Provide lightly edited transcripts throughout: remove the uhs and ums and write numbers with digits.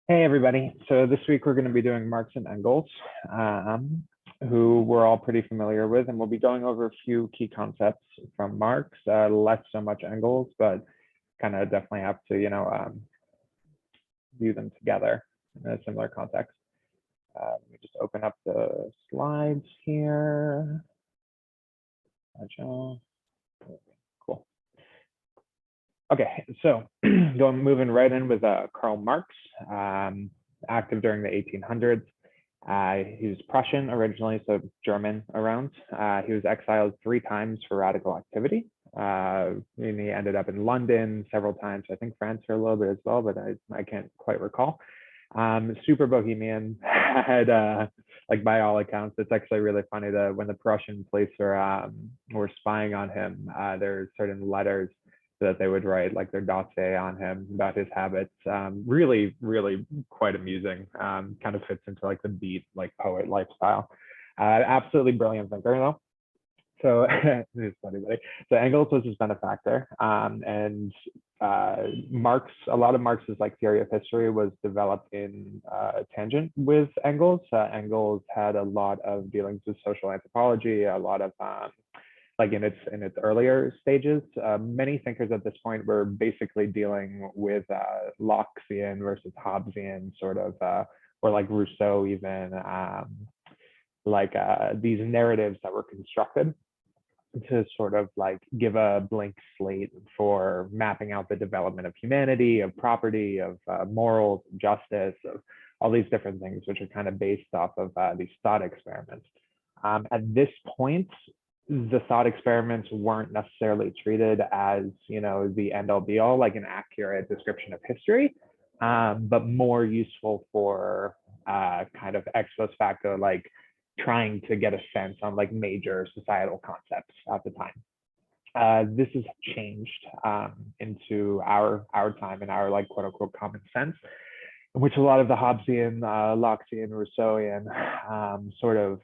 Hey everybody. So this week we're going to be doing Marx and Engels, who we're all pretty familiar with, and we'll be going over a few key concepts from Marx, less so much Engels, but kind of definitely have to, view them together in a similar context. Let me just open up the slides here. Cool. Okay, so moving right in with Karl Marx, active during the 1800s. He was Prussian originally, so German around. He was exiled 3 times for radical activity. And he ended up in London several times. I think France for a little bit as well, but I can't quite recall. Super bohemian, had like by all accounts, it's actually really funny that when the Prussian police were spying on him, there's certain letters that they would write like their dossier on him about his habits. Really, really quite amusing. Kind of fits into like the beat, like poet lifestyle. Absolutely brilliant thinker though. So it's funny, buddy. So Engels was his benefactor, and Marx. A lot of Marx's like theory of history was developed in tangent with Engels. Engels had a lot of dealings with social anthropology, a lot of like in its earlier stages. Many thinkers at this point were basically dealing with Lockean versus Hobbesian sort of, or like Rousseau even, these narratives that were constructed to sort of like give a blank slate for mapping out the development of humanity, of property, of morals, justice, of all these different things, which are kind of based off of these thought experiments. At this point, the thought experiments weren't necessarily treated as, the end all be all, like an accurate description of history, but more useful for kind of ex post facto, like trying to get a sense on like major societal concepts at the time. This has changed into our time and our like quote unquote common sense, in which a lot of the Hobbesian, Lockean, Rousseauian sort of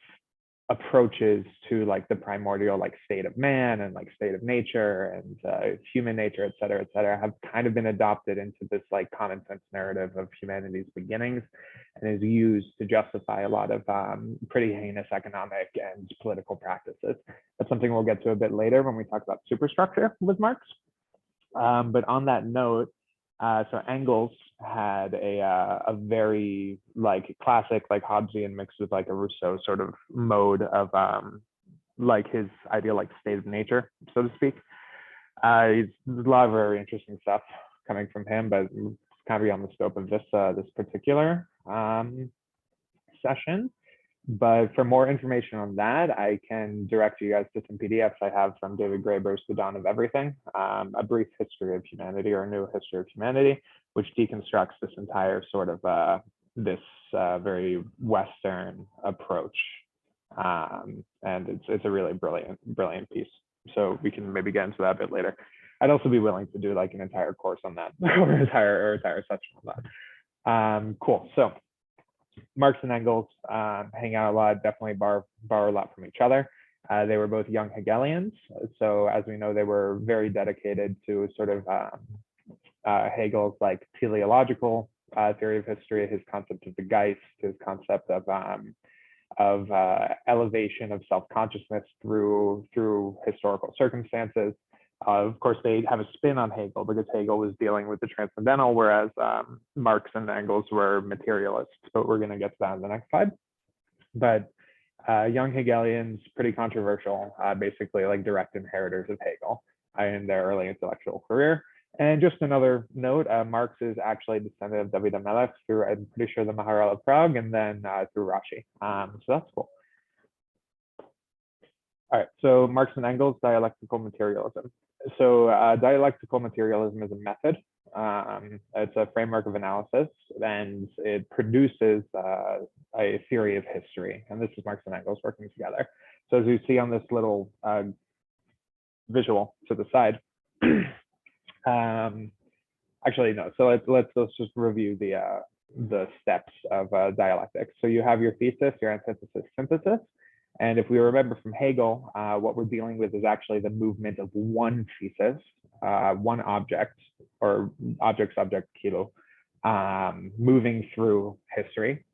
approaches to like the primordial like state of man and like state of nature and human nature, et cetera, have kind of been adopted into this like common sense narrative of humanity's beginnings, and is used to justify a lot of pretty heinous economic and political practices. That's something we'll get to a bit later when we talk about superstructure with Marx. But on that note, so Engels had a very like classic like Hobbesian mixed with like a Rousseau sort of mode of like his ideal like state of nature, so to speak. There's a lot of very interesting stuff coming from him, but it's kind of beyond the scope of this particular session. But for more information on that, I can direct you guys to some PDFs I have from David Graeber's The Dawn of Everything, a brief history of humanity or a new history of humanity, which deconstructs this entire sort of this very Western approach. And it's a really brilliant piece. So we can maybe get into that a bit later. I'd also be willing to do like an entire course on that or entire section on that. Cool. So Marx and Engels hang out a lot, definitely borrow a lot from each other. They were both young Hegelians. So as we know, they were very dedicated to sort of Hegel's like teleological theory of history, his concept of the Geist, his concept of elevation of self-consciousness through historical circumstances. Of course, they have a spin on Hegel because Hegel was dealing with the transcendental, whereas Marx and Engels were materialists. But we're going to get to that in the next slide. But young Hegelians, pretty controversial, basically like direct inheritors of Hegel in their early intellectual career. And just another note, Marx is actually a descendant of David Amelech through, I'm pretty sure, the Maharal of Prague, and then through Rashi. So that's cool. All right, so Marx and Engels, dialectical materialism. So dialectical materialism is a method. It's a framework of analysis, and it produces a theory of history. And this is Marx and Engels working together. So as you see on this little visual to the side, actually no. So let's just review the steps of dialectics. So you have your thesis, your antithesis, synthesis. And if we remember from Hegel, what we're dealing with is actually the movement of one thesis, one object, or object, subject, kilo, moving through history,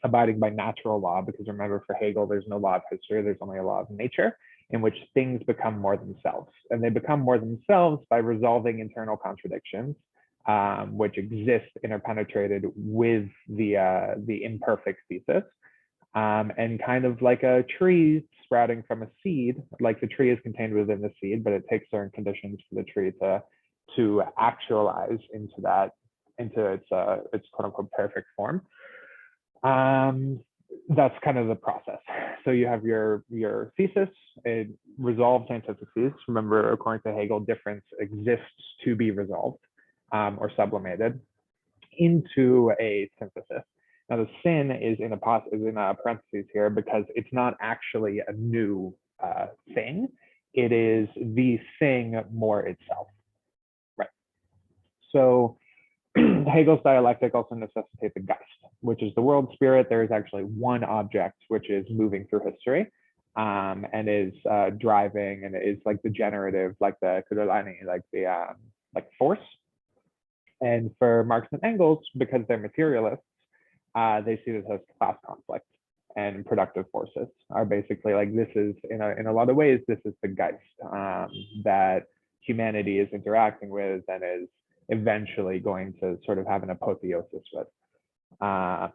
abiding by natural law, because remember, for Hegel, there's no law of history, there's only a law of nature, in which things become more themselves. And they become more themselves by resolving internal contradictions, which exist interpenetrated with the imperfect thesis. And kind of like a tree sprouting from a seed, like the tree is contained within the seed, but it takes certain conditions for the tree to actualize into its quote unquote perfect form. That's kind of the process. So you have your thesis, it resolves antitheses. Remember, according to Hegel, difference exists to be resolved or sublimated into a synthesis. Now the sin is in a parentheses here because it's not actually a new thing. It is the thing more itself, right? So Hegel's dialectic also necessitates a Geist, which is the world spirit. There is actually one object which is moving through history and is driving, and is like the generative, like the Kudolani, like force. And for Marx and Engels, because they're materialists, they see this as class conflict, and productive forces are basically like, this is in a lot of ways, this is the Geist that humanity is interacting with and is eventually going to sort of have an apotheosis with. And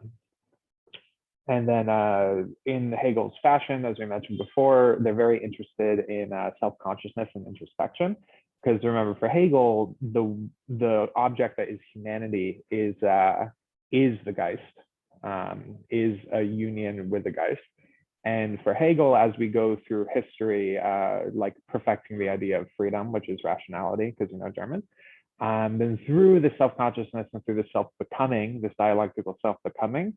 then in Hegel's fashion, as we mentioned before, they're very interested in self-consciousness and introspection. Because remember, for Hegel, the object that is humanity is the Geist, is a union with the Geist. And for Hegel, as we go through history, like perfecting the idea of freedom, which is rationality, because you know German, then through the self-consciousness and through the self-becoming, this dialectical self-becoming,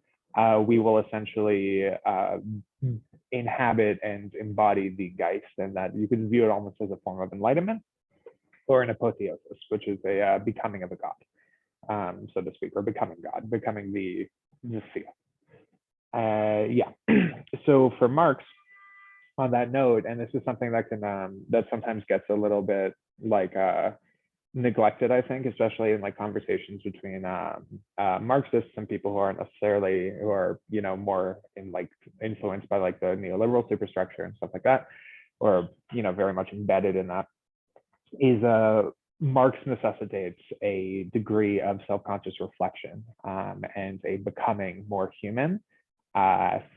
we will essentially inhabit and embody the Geist, and that you could view it almost as a form of enlightenment or an apotheosis, which is a becoming of a god, so to speak, or becoming God, becoming the Theo. Yeah. So for Marx, on that note, and this is something that can that sometimes gets a little bit like neglected, I think, especially in like conversations between Marxists and people who aren't necessarily, who are, you know, more in like influenced by like the neoliberal superstructure and stuff like that, or, you know, very much embedded in that, is Marx necessitates a degree of self-conscious reflection and a becoming more human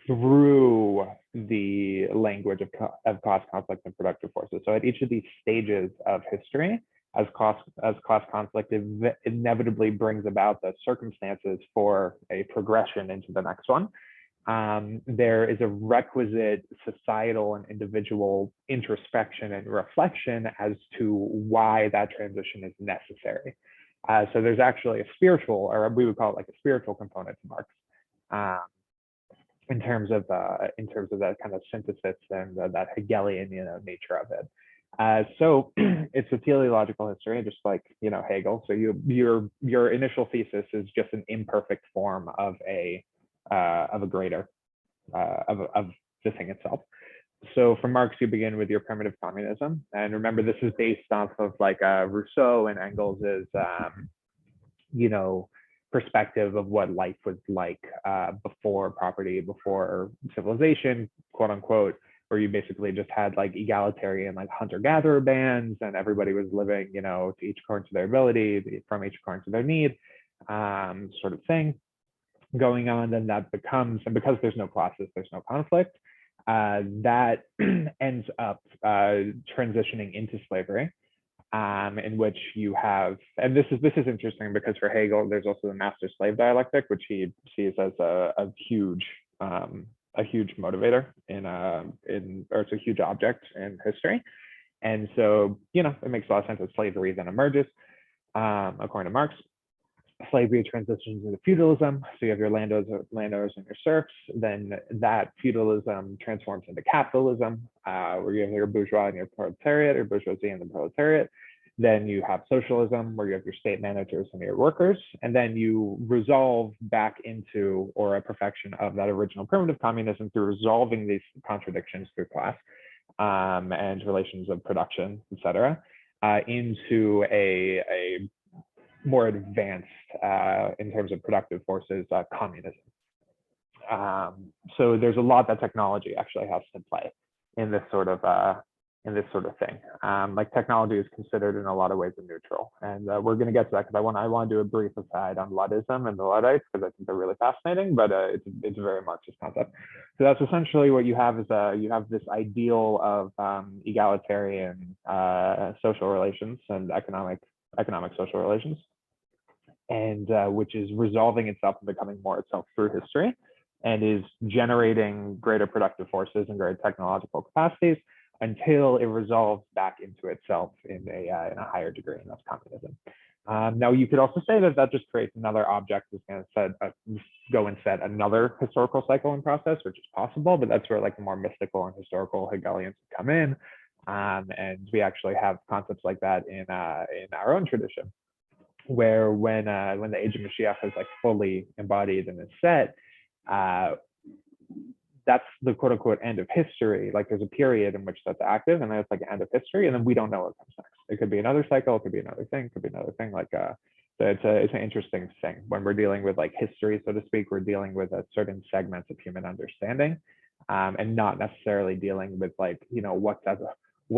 through the language of class conflict and productive forces. So at each of these stages of history, as class conflict inevitably brings about the circumstances for a progression into the next one, there is a requisite societal and individual introspection and reflection as to why that transition is necessary. So there's actually a spiritual, or we would call it like a spiritual component to Marx, in terms of that kind of synthesis and that Hegelian, you know, nature of it. So it's a teleological history, just like, you know, Hegel. So your initial thesis is just an imperfect form of a greater of the thing itself. So for Marx, you begin with your primitive communism, and remember, this is based off of like Rousseau and Engels's you know, perspective of what life was like before property, before civilization, quote unquote, where you basically just had like egalitarian like hunter-gatherer bands, and everybody was living, you know, to each according to their ability, from each according to their need, sort of thing going on. Then that becomes, and because there's no classes, there's no conflict, that ends up transitioning into slavery, in which you have, and this is interesting because for Hegel, there's also the master-slave dialectic, which he sees as a huge motivator or it's a huge object in history. And so, you know, it makes a lot of sense that slavery then emerges, according to Marx. Slavery transitions into feudalism. So you have your landowners and your serfs. Then that feudalism transforms into capitalism, where you have your bourgeois and your proletariat, or bourgeoisie and the proletariat. Then you have socialism, where you have your state managers and your workers. And then you resolve back into, or a perfection of that original primitive communism through resolving these contradictions through class and relations of production, etc., into a more advanced in terms of productive forces, communism. So there's a lot that technology actually has to play in this sort of thing. Like technology is considered in a lot of ways a neutral, and we're going to get to that because I want to do a brief aside on Luddism and the Luddites because I think they're really fascinating, but it's a very Marxist concept. So that's essentially what you have is you have this ideal of egalitarian social relations and economic social relations, and which is resolving itself and becoming more itself through history, and is generating greater productive forces and greater technological capacities until it resolves back into itself in a higher degree, and that's communism. Now, you could also say that that just creates another object that's going to go and set another historical cycle and process, which is possible, but that's where like the more mystical and historical Hegelians come in. And we actually have concepts like that in our own tradition, where when the age of Mashiach is like fully embodied and is set, that's the quote unquote end of history. Like there's a period in which that's active, and then it's like end of history, and then we don't know what comes next. It could be another cycle, it could be another thing, it could be another thing. Like so it's an interesting thing when we're dealing with like history, so to speak. We're dealing with a certain segments of human understanding, and not necessarily dealing with like, you know, what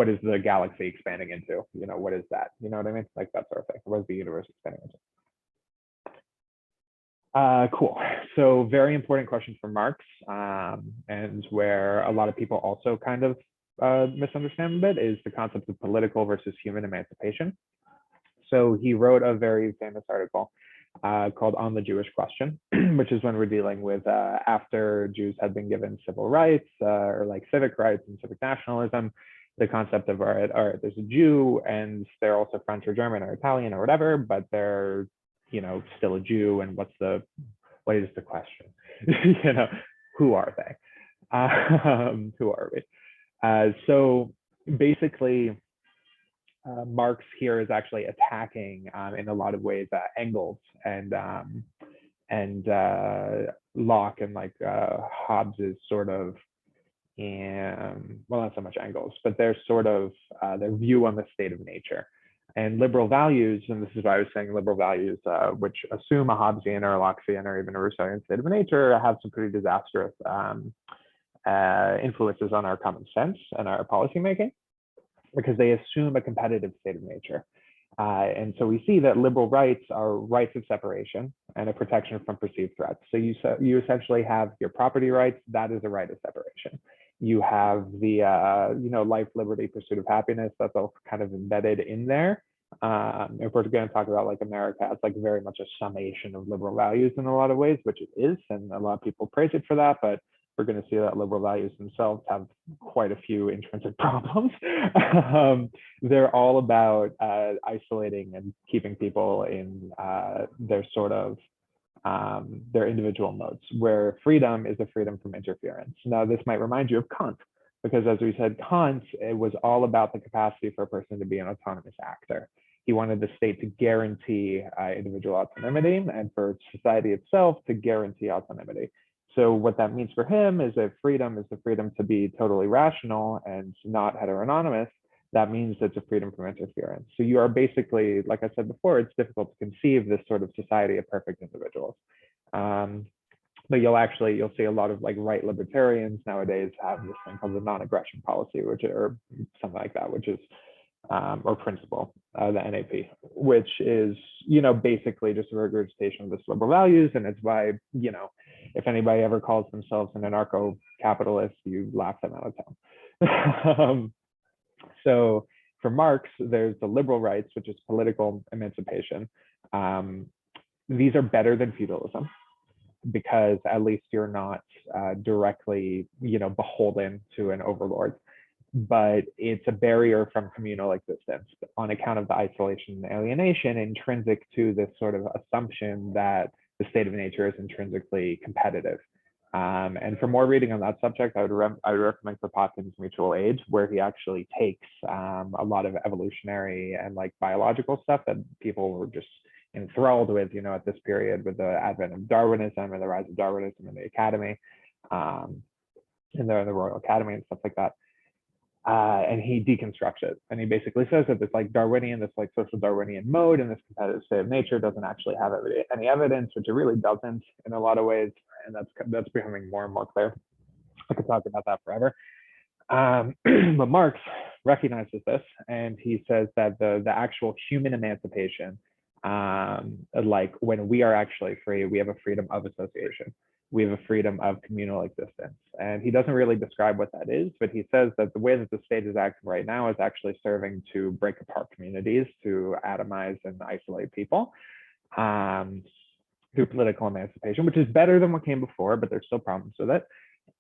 is the galaxy expanding into? You know, what is that? You know what I mean? Like that sort of thing. What is the universe expanding into? Cool. So very important question for Marx, and where a lot of people also kind of misunderstand a bit is the concept of political versus human emancipation. So he wrote a very famous article called On the Jewish Question, which is when we're dealing with after Jews had been given civil rights or like civic rights and civic nationalism, the concept of, all right, there's a Jew and they're also French or German or Italian or whatever, but they're, you know, still a Jew, and what is the question? You know, who are they? Who are we? So basically, Marx here is actually attacking in a lot of ways Engels and Locke and like Hobbes's sort of, well, not so much Engels, but their sort of their view on the state of nature. And liberal values, and this is why I was saying liberal values, which assume a Hobbesian or a Lockean or even a Rousseauian state of nature, have some pretty disastrous influences on our common sense and our policymaking, because they assume a competitive state of nature. And so we see that liberal rights are rights of separation and a protection from perceived threats. So you essentially have your property rights, that is a right of separation. You have the you know, life, liberty, pursuit of happiness, that's all kind of embedded in there. If we're going to talk about like America, it's like very much a summation of liberal values in a lot of ways, which it is, and a lot of people praise it for that, but we're going to see that liberal values themselves have quite a few intrinsic problems. They're all about isolating and keeping people in their sort of their individual modes, where freedom is a freedom from interference. Now, this might remind you of Kant, because as we said, Kant, it was all about the capacity for a person to be an autonomous actor. He wanted the state to guarantee individual autonomy, and for society itself to guarantee autonomy. So what that means for him is that freedom is the freedom to be totally rational and not heteronomous. That means it's a freedom from interference. So you are basically, like I said before, it's difficult to conceive this sort of society of perfect individuals. But you'll see a lot of like right libertarians nowadays have this thing called the non-aggression policy, which, or something like that, which is, or principle, the NAP, which is, you know, basically just a regurgitation of this liberal values. And it's why, you know, if anybody ever calls themselves an anarcho-capitalist, you laugh them out of town. So for Marx, there's the liberal rights, which is political emancipation. These are better than feudalism, because at least you're not directly, you know, beholden to an overlord. But it's a barrier from communal existence on account of the isolation and alienation intrinsic to this sort of assumption that the state of nature is intrinsically competitive. And for more reading on that subject, I would recommend Kropotkin's Mutual Age, where he actually takes a lot of evolutionary and like biological stuff that people were just enthralled with, you know, at this period with the advent of Darwinism and the rise of Darwinism in the academy, and the Royal Academy and stuff like that. And he deconstructs it, and he basically says that this like Darwinian, this like social Darwinian mode and this competitive state of nature doesn't actually have any evidence, which it really doesn't in a lot of ways, and that's becoming more and more clear. I could talk about that forever. But Marx recognizes this, and he says that the actual human emancipation, like when we are actually free, we have a freedom of association, we have a freedom of communal existence. And he doesn't really describe what that is, but he says that the way that the state is acting right now is actually serving to break apart communities, to atomize and isolate people. Through political emancipation, which is better than what came before, but there's still problems with it.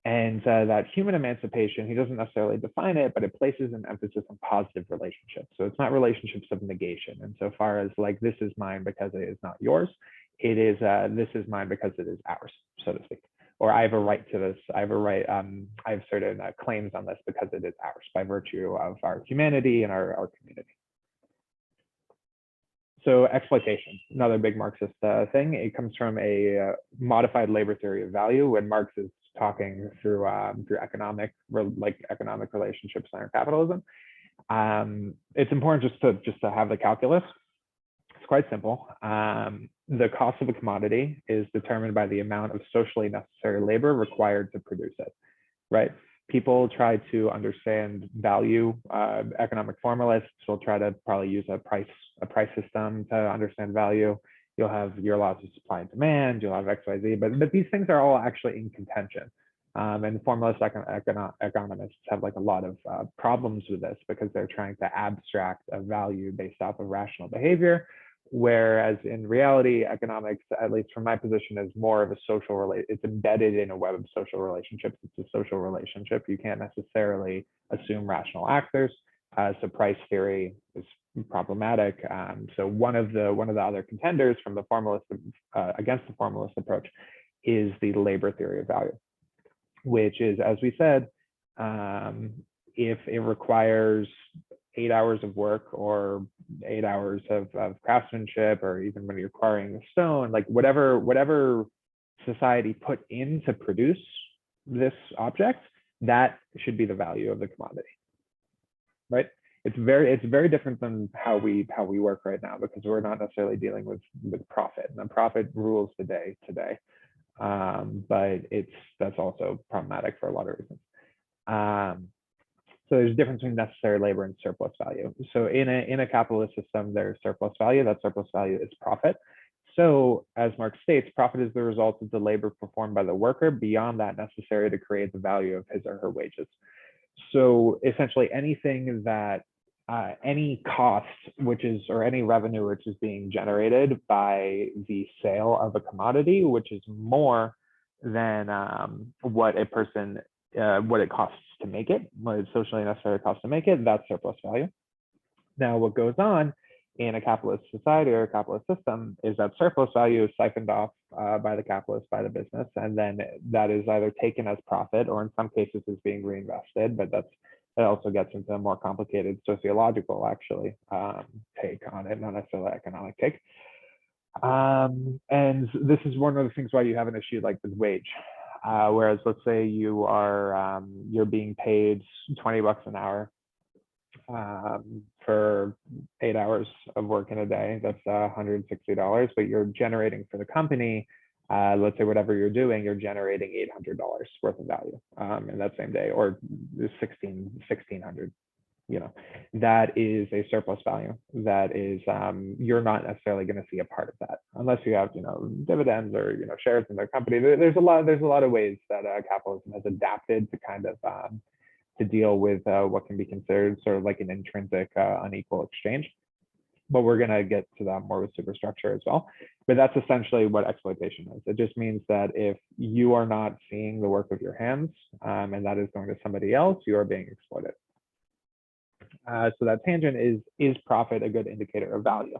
And that human emancipation, he doesn't necessarily define it, but it places an emphasis on positive relationships. So it's not relationships of negation. And so far as like, this is mine because it is not yours, it is, this is mine because it is ours, so to speak. Or I have a right to this, I have a right, I have certain claims on this because it is ours by virtue of our humanity and our community. So exploitation, another big Marxist thing. It comes from a modified labor theory of value when Marx is talking through economic relationships under capitalism. It's important just to have the calculus. It's quite simple. The cost of a commodity is determined by the amount of socially necessary labor required to produce it, right? People try to understand value. Economic formalists will try to probably use a price system to understand value. You'll have your laws of supply and demand, you'll have XYZ, but these things are all actually in contention. And formalist economists have like a lot of problems with this because they're trying to abstract a value based off of rational behavior, whereas in reality, economics, at least from my position, is more of a social relate. It's embedded in a web of social relationships. It's a social relationship. You can't necessarily assume rational actors. So price theory is problematic. So one of the other contenders from the formalist against the formalist approach is the labor theory of value, which is, as we said, if it requires 8 hours of work or 8 hours of craftsmanship, or even when you're quarrying the stone, like whatever society put in to produce this object, that should be the value of the commodity, right? It's very different than how we work right now, because we're not necessarily dealing with profit, and the profit rules the day today. But that's also problematic for a lot of reasons. So there's a difference between necessary labor and surplus value. So in a capitalist system, there's surplus value. That surplus value is profit. So as Marx states, profit is the result of the labor performed by the worker beyond that necessary to create the value of his or her wages. So essentially anything that any cost or any revenue which is being generated by the sale of a commodity, which is more than what it costs to make it, what is socially necessary cost to make it, that's surplus value. Now, what goes on in a capitalist society or a capitalist system is that surplus value is siphoned off by the capitalist, by the business, and then that is either taken as profit or in some cases is being reinvested, but that also gets into a more complicated sociological take on it, not necessarily economic take. And this is one of the things why you have an issue like with wage. Whereas let's say you're being paid $20 an hour for 8 hours of work in a day, that's $160, but you're generating for the company, let's say whatever you're doing, you're generating $800 worth of value in that same day, or $1,600. That is a surplus value. That is, you're not necessarily going to see a part of that unless you have, dividends or, shares in their company. There's a lot of ways that capitalism has adapted to kind of to deal with what can be considered sort of like an intrinsic unequal exchange. But we're going to get to that more with superstructure as well. But that's essentially what exploitation is. It just means that if you are not seeing the work of your hands and that is going to somebody else, you are being exploited. So that tangent is profit a good indicator of value?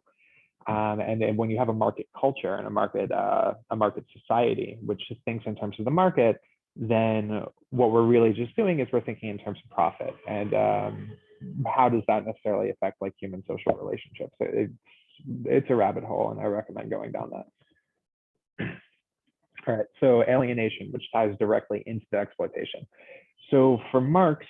And then when you have a market culture and a market society, which thinks in terms of the market, then what we're really just doing is we're thinking in terms of profit. And how does that necessarily affect like human social relationships? It's a rabbit hole, and I recommend going down that. All right, so alienation, which ties directly into the exploitation. So for Marx,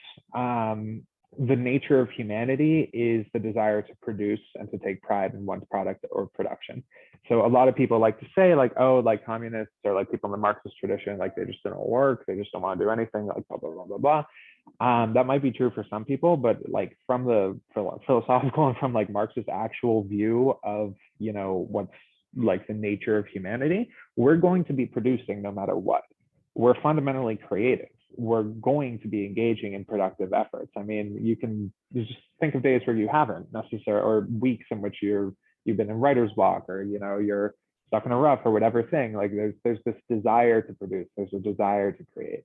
the nature of humanity is the desire to produce and to take pride in one's product or production. So a lot of people like to say like, oh, like communists or like people in the Marxist tradition, like they just don't work, they just don't want to do anything, like blah, blah, blah, blah, blah. That might be true for some people, but like from the philosophical and from like Marx's actual view of, you know, what's like the nature of humanity, we're going to be producing no matter what. We're fundamentally creative. We're going to be engaging in productive efforts. I mean, you can just think of days where you haven't necessarily, or weeks in which you've been in writer's block, or you know you're stuck in a rut or whatever thing. Like there's this desire to produce. There's a desire to create,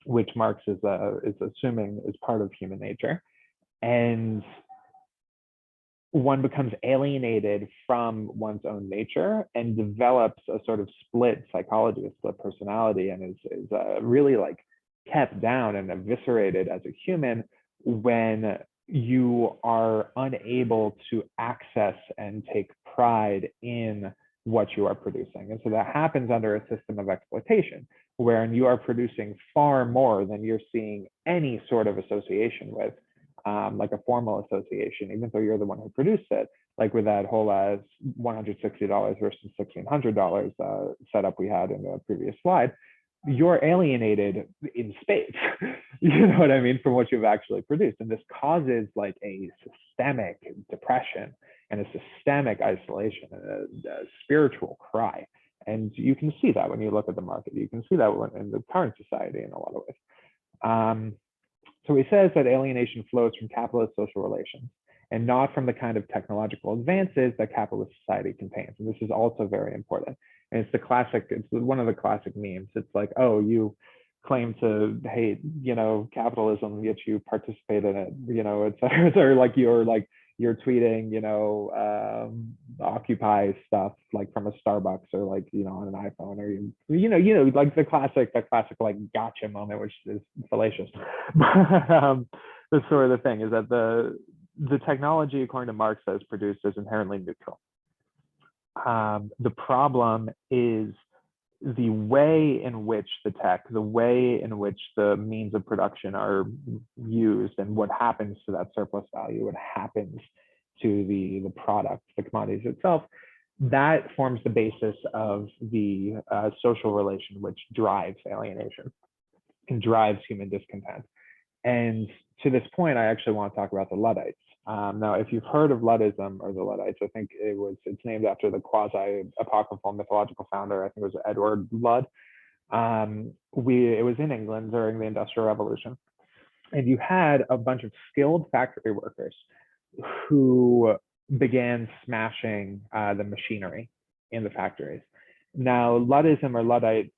which Marx is assuming is part of human nature, and one becomes alienated from one's own nature and develops a sort of split psychology, a split personality, and is really like kept down and eviscerated as a human when you are unable to access and take pride in what you are producing. And so that happens under a system of exploitation, wherein you are producing far more than you're seeing any sort of association with. Like a formal association, even though you're the one who produced it, like with that whole $160 versus $1,600 setup we had in the previous slide, you're alienated in space, you know what I mean, from what you've actually produced. And this causes like a systemic depression and a systemic isolation and a spiritual cry. And you can see that when you look at the market. You can see that in the current society in a lot of ways. So he says that alienation flows from capitalist social relations and not from the kind of technological advances that capitalist society contains. And this is also very important. And it's one of the classic memes. It's like, oh, you claim to hate, you know, capitalism, yet you participate in it, you know, it's or like you're tweeting, you know, Occupy stuff like from a Starbucks or like, you know, on an iPhone, or you know, like the classic like gotcha moment, which is fallacious. The sort of the thing is that the technology, according to Marx, that is produced is inherently neutral. The problem is the way in which the way in which the means of production are used, and what happens to that surplus value, what happens to the product, the commodities itself, that forms the basis of the social relation which drives alienation and drives human discontent. And to this point, I actually want to talk about the Luddites. Now, if you've heard of Luddism or the Luddites, I think it's named after the quasi-apocryphal mythological founder. I think it was Edward Ludd. It was in England during the Industrial Revolution. And you had a bunch of skilled factory workers who began smashing the machinery in the factories. Now, Luddism or Luddite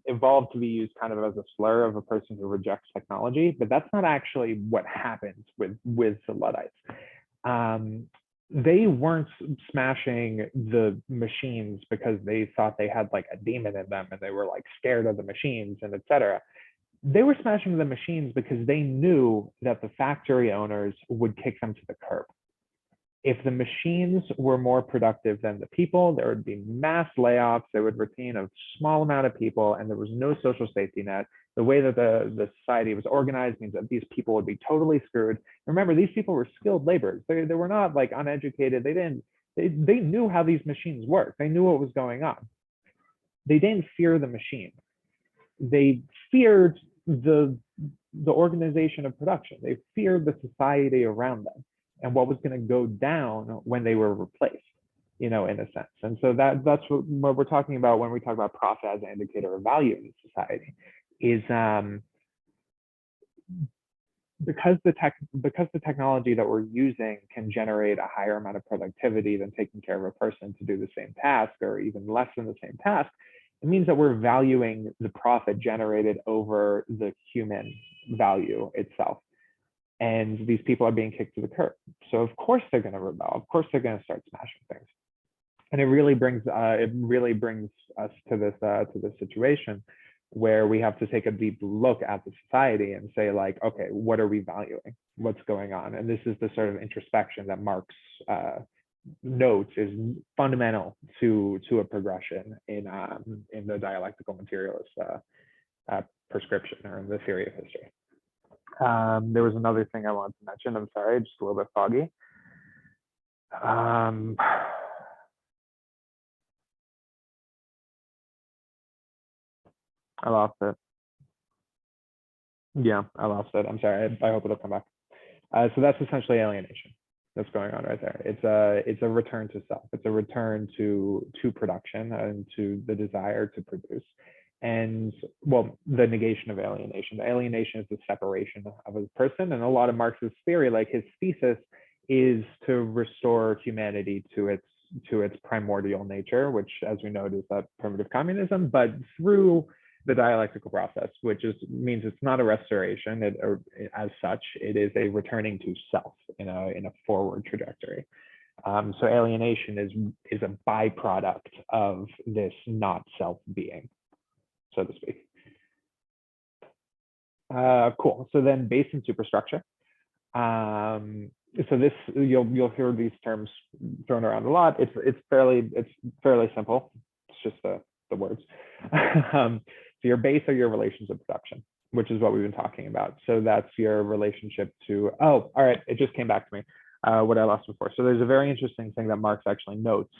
evolved to be used kind of as a slur of a person who rejects technology, but that's not actually what happens with the Luddites. They weren't smashing the machines because they thought they had like a demon in them and they were like scared of the machines and etc. They were smashing the machines because they knew that the factory owners would kick them to the curb. If the machines were more productive than the people, there would be mass layoffs. They would retain a small amount of people, and there was no social safety net. The way that the society was organized means that these people would be totally screwed. Remember, these people were skilled laborers. They were not like uneducated. They knew how these machines worked. They knew what was going on. They didn't fear the machine. They feared the organization of production. They feared the society around them and what was going to go down when they were replaced, you know, in a sense. And so that's what we're talking about when we talk about profit as an indicator of value in society, is because the technology that we're using can generate a higher amount of productivity than taking care of a person to do the same task, or even less than the same task, it means that we're valuing the profit generated over the human value itself. And these people are being kicked to the curb. So of course they're going to rebel. Of course they're going to start smashing things. And it really brings us to this situation where we have to take a deep look at the society and say, like, okay, what are we valuing? What's going on? And this is the sort of introspection that Marx notes is fundamental to a progression in the dialectical materialist prescription, or in the theory of history. There was another thing I wanted to mention. I'm sorry, just a little bit foggy. I lost it. Yeah, I lost it. I'm sorry. I hope it'll come back. So that's essentially alienation that's going on right there. It's a return to self. It's a return to production and to the desire to produce. And well, the negation of alienation. The alienation is the separation of a person. And a lot of Marx's theory, like his thesis, is to restore humanity to its primordial nature, which, as we know, is that primitive communism, but through the dialectical process, which means it's not a restoration. As such, it is a returning to self in a forward trajectory. So alienation is a byproduct of this not self being, so to speak. Cool. So then base and superstructure. So this you'll hear these terms thrown around a lot. It's fairly simple. It's just the words. So your base are your relations of production, which is what we've been talking about. So that's your relationship to, oh, all right, it just came back to me, what I lost before. So there's a very interesting thing that Marx actually notes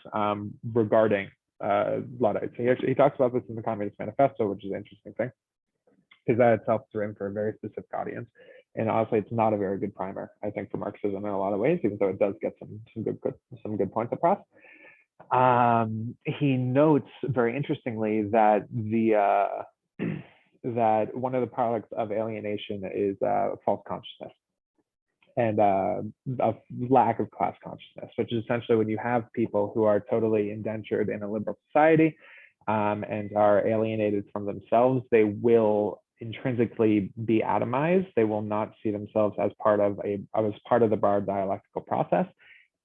regarding Luddites. He talks about this in the Communist Manifesto, which is an interesting thing, because that itself is written for a very specific audience. And honestly, it's not a very good primer, I think, for Marxism in a lot of ways, even though it does get some good points across. He notes very interestingly that that one of the products of alienation is false consciousness and a lack of class consciousness, which is essentially when you have people who are totally indentured in a liberal society and are alienated from themselves, they will intrinsically be atomized. They will not see themselves as part of the broad dialectical process.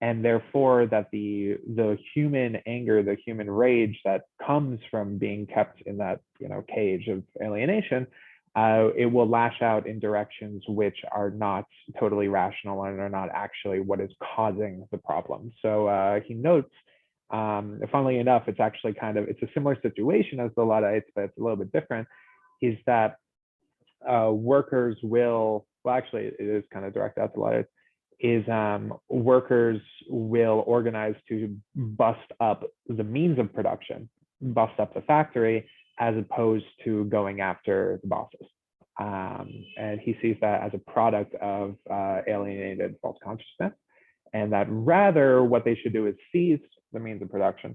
And therefore that the human anger, the human rage that comes from being kept in that cage of alienation, it will lash out in directions which are not totally rational and are not actually what is causing the problem. So he notes, funnily enough, it's actually it's a similar situation as the Luddites, but it's a little bit different, is that workers will, well, actually it is kind of direct out to Luddites, is workers will organize to bust up the means of production, bust up the factory, as opposed to going after the bosses. And he sees that as a product of alienated false consciousness, and that rather what they should do is seize the means of production,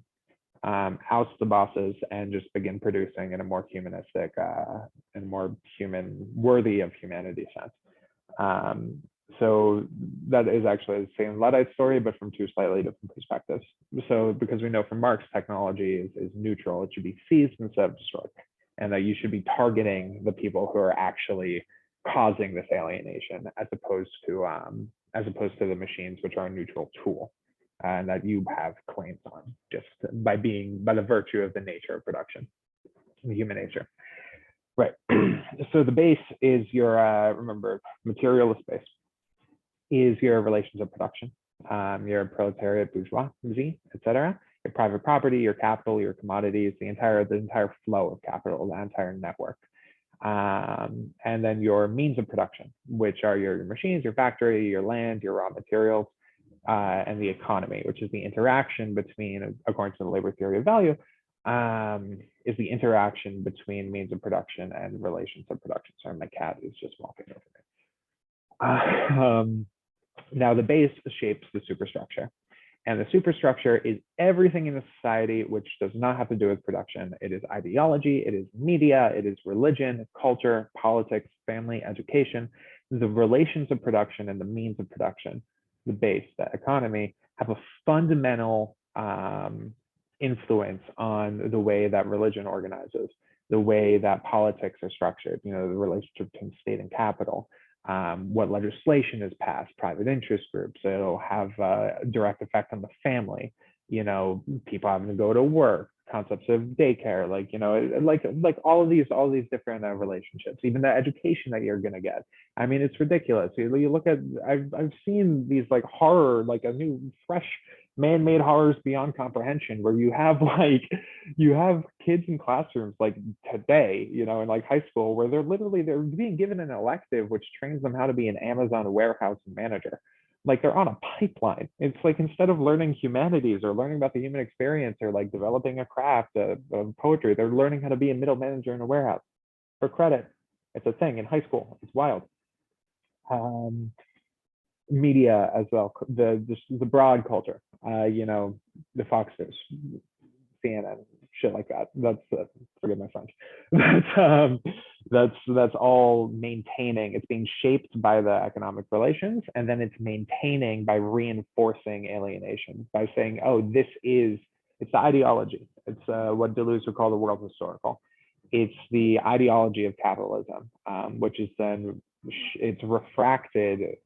oust the bosses, and just begin producing in a more humanistic and more worthy of humanity sense. So that is actually the same Luddite story, but from two slightly different perspectives. So because we know from Marx, technology is neutral, it should be seized instead of destroyed, and that you should be targeting the people who are actually causing this alienation, as opposed to the machines, which are a neutral tool, and that you have claims on just by the virtue of the nature of production, the human nature. Right. So the base is your remember, materialist base is your relations of production, your proletariat, bourgeoisie, etc., your private property, your capital, your commodities, the entire flow of capital, the entire network. And then your means of production, which are your machines, your factory, your land, your raw materials, and the economy, which is the interaction between, according to the labor theory of value, is the interaction between means of production and relations of production. Sorry, my cat is just walking over me. Now the base shapes the superstructure, and the superstructure is everything in a society which does not have to do with production. It is ideology, it is media, it is religion, culture, politics, family, education. The relations of production and the means of production, the base, the economy, have a fundamental influence on the way that religion organizes, the way that politics are structured, the relationship between state and capital, what legislation is passed, private interest groups. It'll have a direct effect on the family, people having to go to work, concepts of daycare, like all of these different relationships, even the education that you're going to get. I mean, it's ridiculous. You look at, I've seen these like horror, like a new fresh man-made horrors beyond comprehension, where you have you have kids in classrooms like today, you know, in like high school, where they're being given an elective which trains them how to be an Amazon warehouse manager. Like they're on a pipeline. It's like instead of learning humanities or learning about the human experience or like developing a craft of poetry, they're learning how to be a middle manager in a warehouse for credit. It's a thing in high school. It's wild. Um, Media as well, the broad culture, you know, the Fox News, CNN, shit like that. That's forgive my French. That's all maintaining. It's being shaped by the economic relations, and then it's maintaining by reinforcing alienation by saying, oh, it's the ideology. It's what Deleuze would call the world historical. It's the ideology of capitalism, which is then it's refracted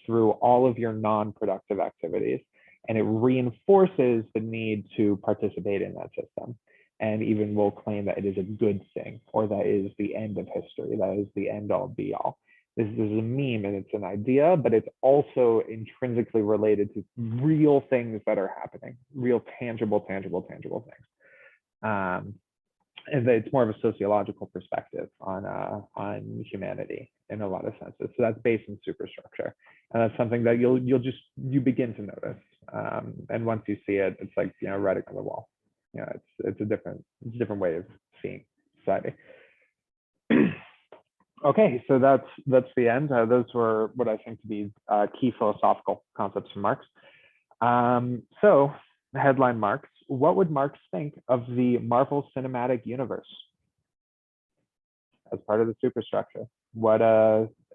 through all of your non-productive activities, and it reinforces the need to participate in that system, and even will claim that it is a good thing, or that is the end of history, that is the end all be all. This is a meme and it's an idea, but it's also intrinsically related to real things that are happening, real tangible things. And it's more of a sociological perspective on humanity in a lot of senses. So that's based in superstructure, and that's something that you begin to notice. And once you see it, it's like, you know, writing on the wall. You know, it's a different way of seeing society. Okay, so that's the end. Those were what I think to be key philosophical concepts from Marx. So headline Marx. What would Marx think of the Marvel Cinematic Universe as part of the superstructure? What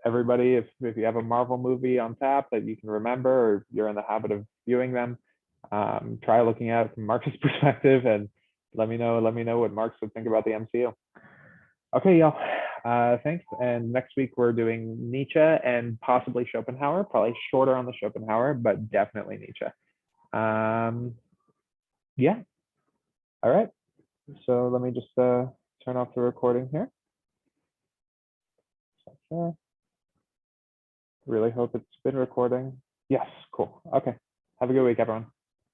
everybody, if you have a Marvel movie on tap that you can remember, or you're in the habit of viewing them, try looking at it from Marx's perspective, and let me know what Marx would think about the MCU. Okay, y'all. Thanks. And next week we're doing Nietzsche and possibly Schopenhauer. Probably shorter on the Schopenhauer, but definitely Nietzsche. Yeah. All right. So let me just turn off the recording here. Really hope it's been recording. Yes, cool. Okay. Have a good week, everyone.